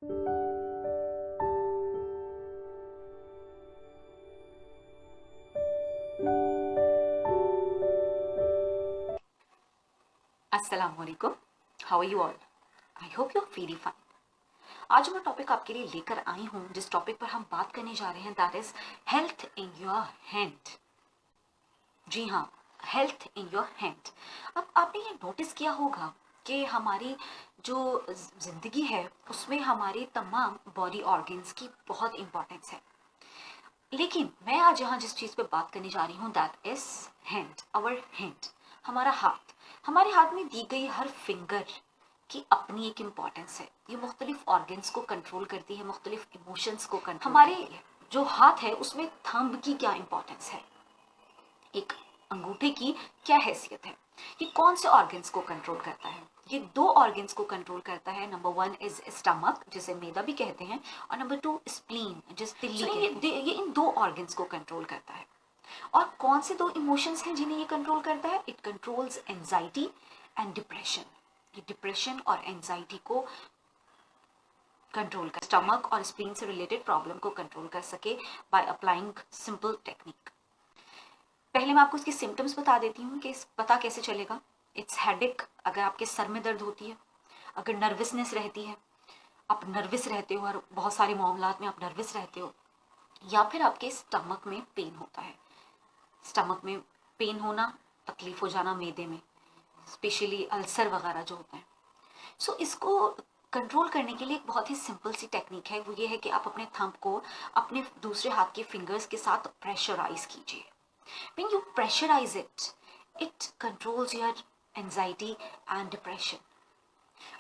अस्सलाम वालेकुम, how are you all? I hope you are very fine. आज मैं टॉपिक आपके लिए लेकर आई हूँ, जिस टॉपिक पर हम बात करने जा रहे हैं that is health in your hand. जी हाँ, हेल्थ इन योर हैंड। अब आपने ये नोटिस किया होगा कि हमारी जो जिंदगी है उसमें हमारे तमाम बॉडी ऑर्गन्स की बहुत इंपॉर्टेंस है, लेकिन मैं आज यहाँ जिस चीज़ पे बात करने जा रही हूँ that is hand, our hand, हमारा हाथ। हमारे हाथ में दी गई हर फिंगर की अपनी एक इम्पॉर्टेंस है। ये मुख्तलिफ ऑर्गन्स को कंट्रोल करती है, मुख्तलिफ इमोशंस को कंट्रोल हमारे करती है। जो हाथ है उसमें थंब की क्या इम्पोर्टेंस है, एक अंगूठे की क्या हैसियत है, ये कौन से ऑर्गन्स को कंट्रोल करता है? ये दो ऑर्गन्स को कंट्रोल करता है। नंबर 1 इज स्टमक, जिसे मैदा भी कहते हैं, और नंबर 2 स्प्लीन, जिस तिल्ली कहते हैं। ये इन दो ऑर्गन्स को कंट्रोल करता है। और कौन से दो इमोशंस हैं जिन्हें ये कंट्रोल करता है? It controls anxiety and depression. ये डिप्रेशन और एंजाइटी को कंट्रोल कर, स्टमक और स्प्लीन से रिलेटेड प्रॉब्लम को कंट्रोल कर सके बाय अप्लाइंग सिंपल टेक्निक। पहले मैं आपको इसकी सिम्टम्स बता देती हूँ कि पता कैसे चलेगा। इट्स हेडेक, अगर आपके सर में दर्द होती है, अगर नर्वसनेस रहती है, आप नर्वस रहते हो और बहुत सारे मामलात में आप नर्वस रहते हो, या फिर आपके स्टमक में पेन होता है। स्टमक में पेन होना, तकलीफ हो जाना मैदे में, स्पेशली अल्सर वगैरह जो होते हैं। सो इसको कंट्रोल करने के लिए एक बहुत ही सिंपल सी टेक्निक है, वो ये है कि आप अपने थंब को अपने दूसरे हाथ के फिंगर्स के साथ प्रेशराइज कीजिए। When you pressurize it, it controls your anxiety and depression.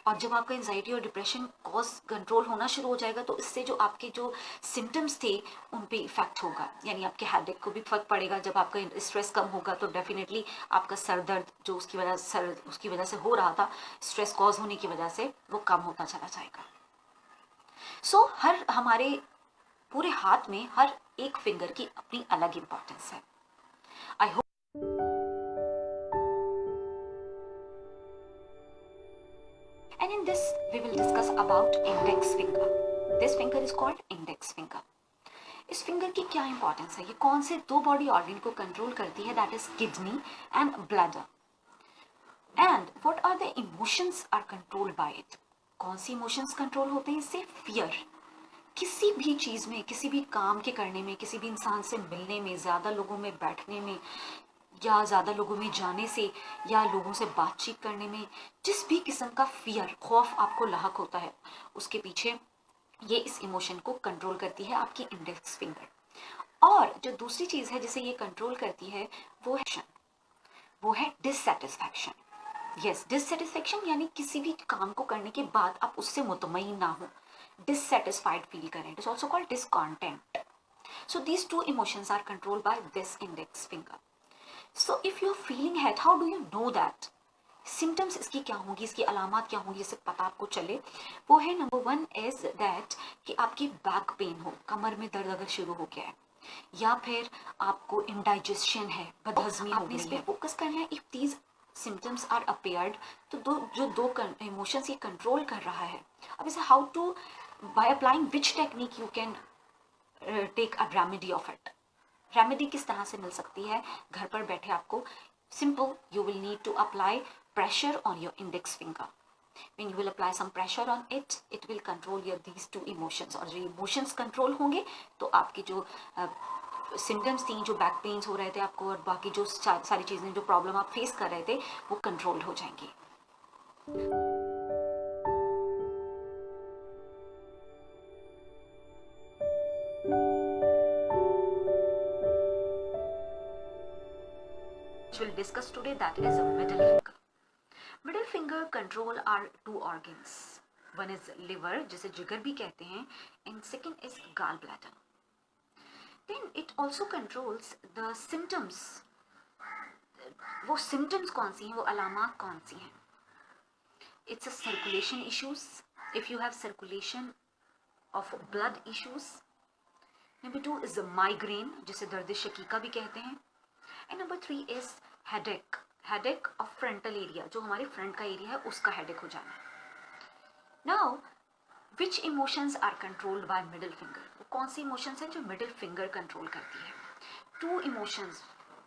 और जब आपका एंजाइटी और डिप्रेशन कॉज कंट्रोल होना शुरू हो जाएगा तो इससे जो आपके जो सिम्टम्स थे उन पे इफेक्ट होगा, यानी आपके हेडेक को भी फर्क पड़ेगा। जब आपका स्ट्रेस कम होगा तो डेफिनेटली आपका सर दर्द जो उसकी वजह से हो रहा था, स्ट्रेस कॉज होने की वजह से, वो कम होता चला जाएगा। सो हर हमारे पूरे हाथ में हर एक फिंगर की अपनी अलग इंपॉर्टेंस है। I hope and in this we will discuss about index finger. This finger is called index finger. इस फिंगर की क्या इंपॉर्टेंस है? ये कौन से दो बॉडी ऑर्गन को कंट्रोल करती है? That is kidney and bladder. And what are the emotions are controlled by it? कौन सी इमोशंस कंट्रोल होते हैं इससे? फियर। किसी भी चीज में, किसी भी काम के करने में, किसी भी इंसान से मिलने में, ज्यादा लोगों में बैठने में, या ज़्यादा लोगों में जाने से, या लोगों से बातचीत करने में, जिस भी किस्म का फियर, खौफ आपको लाहक होता है, उसके पीछे ये इस इमोशन को कंट्रोल करती है आपकी इंडेक्स फिंगर। और जो दूसरी चीज़ है जिसे ये कंट्रोल करती है वो है डिससेटिस्फैक्शन। यस, डिससेटिस्फैक्शन यानी किसी भी काम को करने के बाद आप उससे मुतमईन ना हो, डिससेटिस्फाइड फील करें। It is also called discontent. So these two emotions are controlled by this index finger. So if you are feeling hate, how do you know that? Symptoms इसकी क्या होंगी, इसकी अलामत क्या होंगी जिससे पता आपको चले? वो है नंबर 1 इज दैट कि आपकी बैक पेन हो, कमर में दर्द अगर शुरू हो गया है, या फिर आपको इंडाइजेशन है, बदहजमी हो गई है। इस पे फोकस करना है। If these symptoms are appeared, तो दो इमोशंस ये कंट्रोल कर रहा है। अब इसे how to, by applying which technique you can take a remedy of it. Remedy किस तरह से मिल सकती है घर पर बैठे आपको? Simple, you will need to apply pressure on your index finger. when you will apply some pressure on it, it will control your these two emotions। और जो इमोशंस कंट्रोल होंगे तो आपकी जो सिम्टम्स थी, जो बैक पेन्स हो रहे थे आपको, और बाकी जो सारी चीज़ें, जो प्रॉब्लम आप फेस कर रहे थे, वो कंट्रोल हो जाएंगी। We'll discuss today that is a middle finger. Middle finger control are two organs. One is liver, जिसे जिगर भी कहते हैं, and second is gall bladder. Then it also controls the symptoms. वो सिम्टम्स कौन सी हैं, वो अलामात कौन सी हैं? It's a circulation issues, if you have circulation of blood issues. Number 2 is migraine, जिसे दर्द शकीका भी कहते हैं। And number 3 is headache, headache of frontal area, जो हमारे फ्रंट का एरिया है उसका हेडेक हो जाना। Now which emotions are controlled by middle finger? वो कौन सी इमोशंस हैं जो मिडिल फिंगर कंट्रोल करती है? Two emotions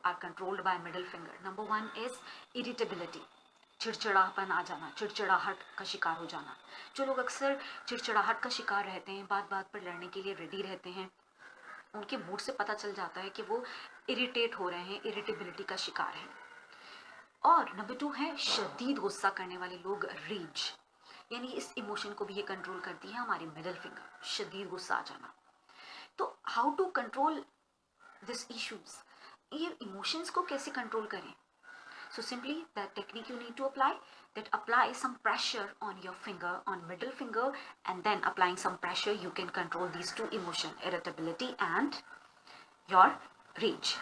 are controlled by middle finger. Number one is irritability, चिड़चिड़ापन आ जाना, चिड़चिड़ाहट का शिकार हो जाना. जो लोग अक्सर चिड़चिड़ाहट का शिकार रहते हैं, बात बात पर लड़ने के लिए रेडी रहते हैं, उनके मूड से पता चल जाता है कि वो इरिटेट हो रहे हैं, इरिटेबिलिटी का शिकार है. और नंबर टू है शदीद गुस्सा करने वाले लोग, रीज, यानी इस इमोशन को भी ये कंट्रोल करती है हमारी मिडिल फिंगर, शदीद गुस्सा आ जाना. तो how to control this issues, ये इमोशंस को कैसे कंट्रोल करें? So simply the technique you need to apply, that apply some pressure on your finger, on middle finger, and then applying some pressure you can control these two emotion, irritability and your rage.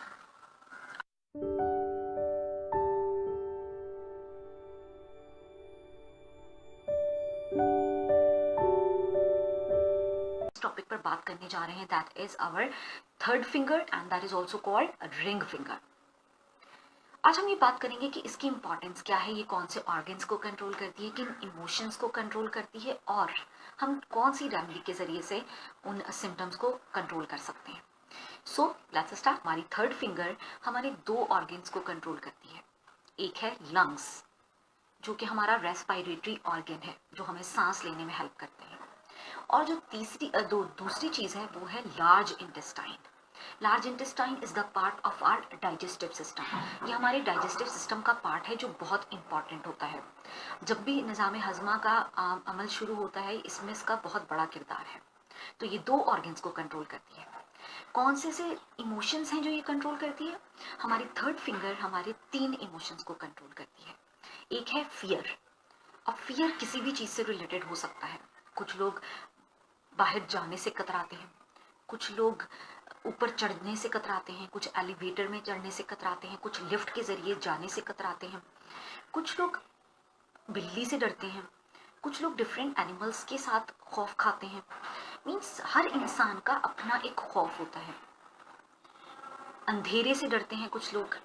इस topic पर बात करने जा रहे हैं, that is our third finger and that is also called ring finger. आज हम ये बात करेंगे कि इसकी इंपॉर्टेंस क्या है, ये कौन से ऑर्गन्स को कंट्रोल करती है, किन इमोशंस को कंट्रोल करती है, और हम कौन सी रेमेडी के जरिए से उन सिम्टम्स को कंट्रोल कर सकते हैं. So let's start. हमारी थर्ड फिंगर हमारे दो ऑर्गन्स को कंट्रोल करती है. एक है लंग्स, जो कि हमारा रेस्पिरेटरी ऑर्गन है, जो हमें सांस लेने में हेल्प करते हैं. और जो दूसरी चीज़ है वो है large intestine. Large intestine is the part of our digestive system. ये हमारे डाइजेस्टिव सिस्टम का पार्ट है जो बहुत इंपॉर्टेंट होता है. जब भी निज़ाम हजमा का अमल शुरू होता है, इसमें इसका बहुत बड़ा किरदार है. तो ये दो ऑर्गन्स को कंट्रोल करती है. कौन से इमोशंस हैं जो ये कंट्रोल करती है? हमारी थर्ड फिंगर हमारे 3 इमोशंस को कंट्रोल करती है. एक है फियर. अब फियर किसी भी चीज़ से रिलेटेड हो सकता है. कुछ लोग बाहर जाने से कतराते हैं, कुछ लोग ऊपर चढ़ने से कतराते हैं, कुछ एलिवेटर में चढ़ने से कतराते हैं, कुछ लिफ्ट के जरिए जाने से कतराते हैं, कुछ लोग बिल्ली से डरते हैं, कुछ लोग डिफरेंट एनिमल्स के साथ खौफ खाते हैं. मीन्स हर इंसान का अपना एक खौफ होता है. अंधेरे से डरते हैं कुछ लोग,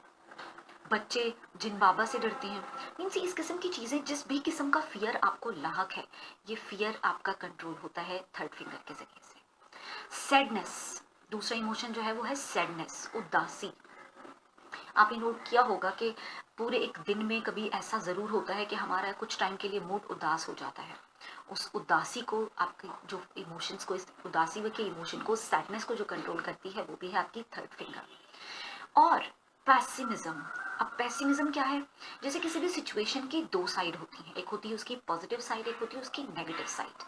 बच्चे जिन बाबा से डरते हैं. मीन्स इस किस्म की चीज़ें, जिस भी किस्म का फियर आपको लाहक है, ये फियर आपका कंट्रोल होता है थर्ड फिंगर के जरिए से. सैडनेस, दूसरा इमोशन जो है वो है सैडनेस, उदासी. आपने नोट किया होगा कि पूरे एक दिन में कभी ऐसा ज़रूर होता है कि हमारा कुछ टाइम के लिए मूड उदास हो जाता है. उस उदासी को, आपके जो इमोशंस को, इस उदासी के इमोशन को, सैडनेस को जो कंट्रोल करती है वो भी है आपकी थर्ड फिंगर. और पैसिमिज्म. अब पैसिमिज्म क्या है? जैसे किसी भी सिचुएशन की दो साइड होती हैं, एक होती है उसकी पॉजिटिव साइड, एक होती है उसकी नेगेटिव साइड.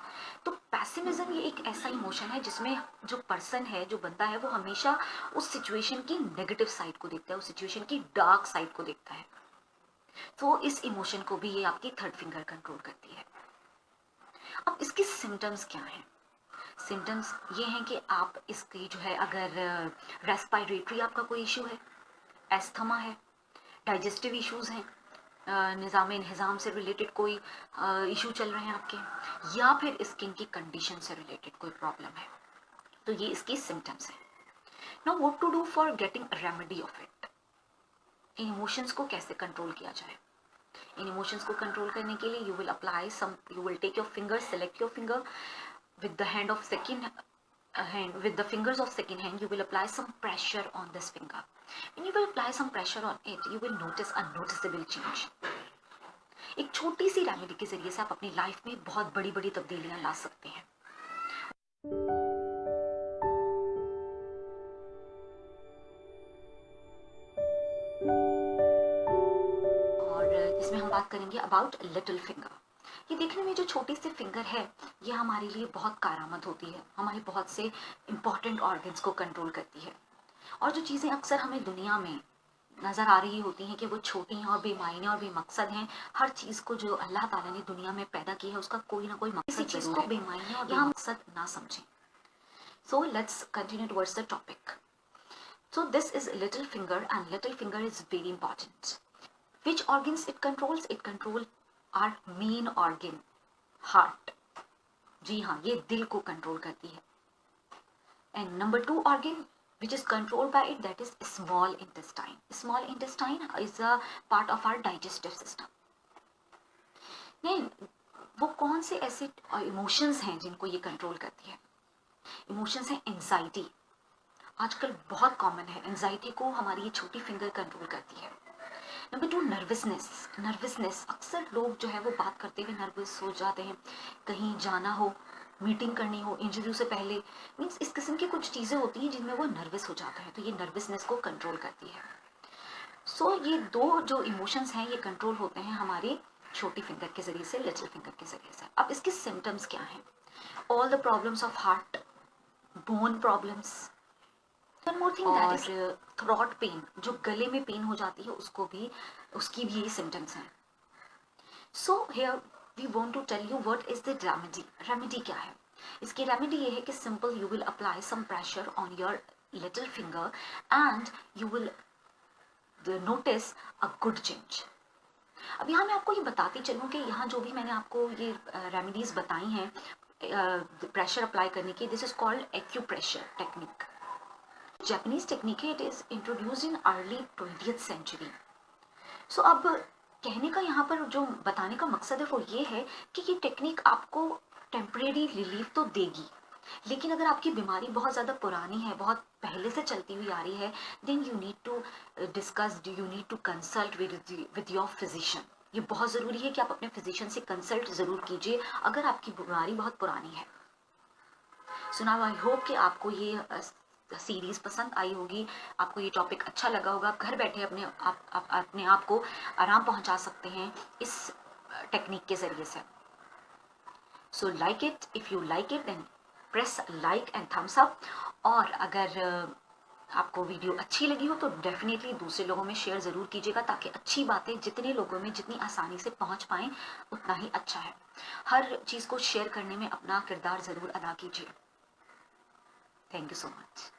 तो पैसिमिज्म ये एक ऐसा इमोशन है जिसमें जो पर्सन है, जो बंदा है, वो हमेशा उस सिचुएशन की नेगेटिव साइड को देखता है, उस सिचुएशन की डार्क साइड को देखता है. तो इस इमोशन को भी ये आपकी थर्ड फिंगर कंट्रोल करती है. अब इसके सिम्टम्स क्या हैं? सिम्टम्स ये हैं कि आप इसकी जो है, अगर रेस्पिरेटरी आपका कोई इशू है, एस्थमा है, डाइजेस्टिव इश्यूज हैं, निज़ाम इंहिज़ाम से रिलेटेड कोई इशू चल रहे हैं आपके, या फिर स्किन की कंडीशन से रिलेटेड कोई प्रॉब्लम है, तो ये इसकी सिम्टम्स हैं. Now what to do for getting remedy of it. इन इमोशंस को कैसे कंट्रोल किया जाए? इन इमोशंस को कंट्रोल करने के लिए you will take your finger, select your finger with the hand of second hand, with the fingers of second hand, you will apply some pressure on this finger. When you will apply some pressure on it, you will notice a noticeable change. एक छोटी सी remedy के जरिए से आप अपनी life में बहुत बड़ी बड़ी तब्दीलियां ला सकते हैं. और इसमें हम बात करेंगे अबाउट लिटिल फिंगर. ये देखने में जो छोटी सी फिंगर है, ये हमारे लिए बहुत कारआमद होती है, हमारे बहुत से इम्पॉर्टेंट ऑर्गन्स को कंट्रोल करती है. और जो चीज़ें अक्सर हमें दुनिया में नज़र आ रही होती हैं कि वो छोटी हैं और बेमायने और बेमकसद हैं, हर चीज़ को जो अल्लाह ताला ने दुनिया में पैदा की है उसका कोई ना कोई मकसद जरूर है. किसी चीज़ को बेमायने और बेमकसद ना समझें. So let's continue towards the topic. So this is little finger and little finger is very important. Which organs it controls? It control our main organ, heart. जी हाँ, ये दिल को कंट्रोल करती है. And number 2 organ which is controlled by it, that is small intestine. Small intestine is a part of our digestive system. Then वो कौन से ऐसे इमोशंस हैं जिनको ये कंट्रोल करती है? इमोशंस है एंजाइटी, आजकल बहुत कॉमन है, एंजाइटी को हमारी ये छोटी फिंगर कंट्रोल करती है। नंबर 2 नर्वसनेस, नर्वसनेस अक्सर लोग जो है वो बात करते हुए नर्वस हो जाते हैं, कहीं जाना हो, मीटिंग करनी हो, इंटरव्यू से पहले, मीन्स इस किस्म की कुछ चीज़ें होती हैं जिनमें वो नर्वस हो जाते हैं, तो ये नर्वसनेस को कंट्रोल करती है। सो ये दो जो इमोशंस हैं ये कंट्रोल होते हैं हमारी छोटी फिंगर के जरिए से, लिटिल फिंगर के जरिए से। अब इसके सिम्टम्स क्या हैं? All the problems of heart, bone problems, one more thing that is throat pain, जो गले में पेन हो जाती है उसको भी, उसकी भी यही सिम्टम्स हैं। So here we want to tell you what is the remedy. Remedy क्या है? इसकी रेमेडी ये है कि simple you will apply some pressure on your little finger and you will notice a good change. अब यहाँ मैं आपको ये बताती चलूँ कि यहाँ जो भी मैंने आपको ये रेमेडीज बताई हैं प्रेशर अप्लाई करने की, this is called acupressure technique. Japanese technique है, it is introduced in early 20th century. So अब कहने का यहाँ पर जो बताने का मकसद है वो ये है कि ये टेक्निक आपको टेम्परेरी रिलीफ तो देगी, लेकिन अगर आपकी बीमारी बहुत ज़्यादा पुरानी है, बहुत पहले से चलती हुई आ रही है, then you need to discuss, you need to consult with your physician. ये बहुत ज़रूरी है कि आप अपने फिजिशियन से कंसल्ट ज़रूर कीजिए अगर आपकी बीमारी बहुत पुरानी है। सो नाउ आई होप कि आपको ये सीरीज पसंद आई होगी, आपको ये टॉपिक अच्छा लगा होगा। घर बैठे अपने आप को आराम पहुंचा सकते हैं इस टेक्निक के जरिए से। So like it, if you like it then press like and thumbs up. और अगर आपको वीडियो अच्छी लगी हो तो डेफिनेटली दूसरे लोगों में शेयर ज़रूर कीजिएगा, ताकि अच्छी बातें जितने लोगों में जितनी आसानी से पहुंच पाएँ उतना ही अच्छा है। हर चीज़ को शेयर करने में अपना किरदार ज़रूर अदा कीजिए। Thank you so much.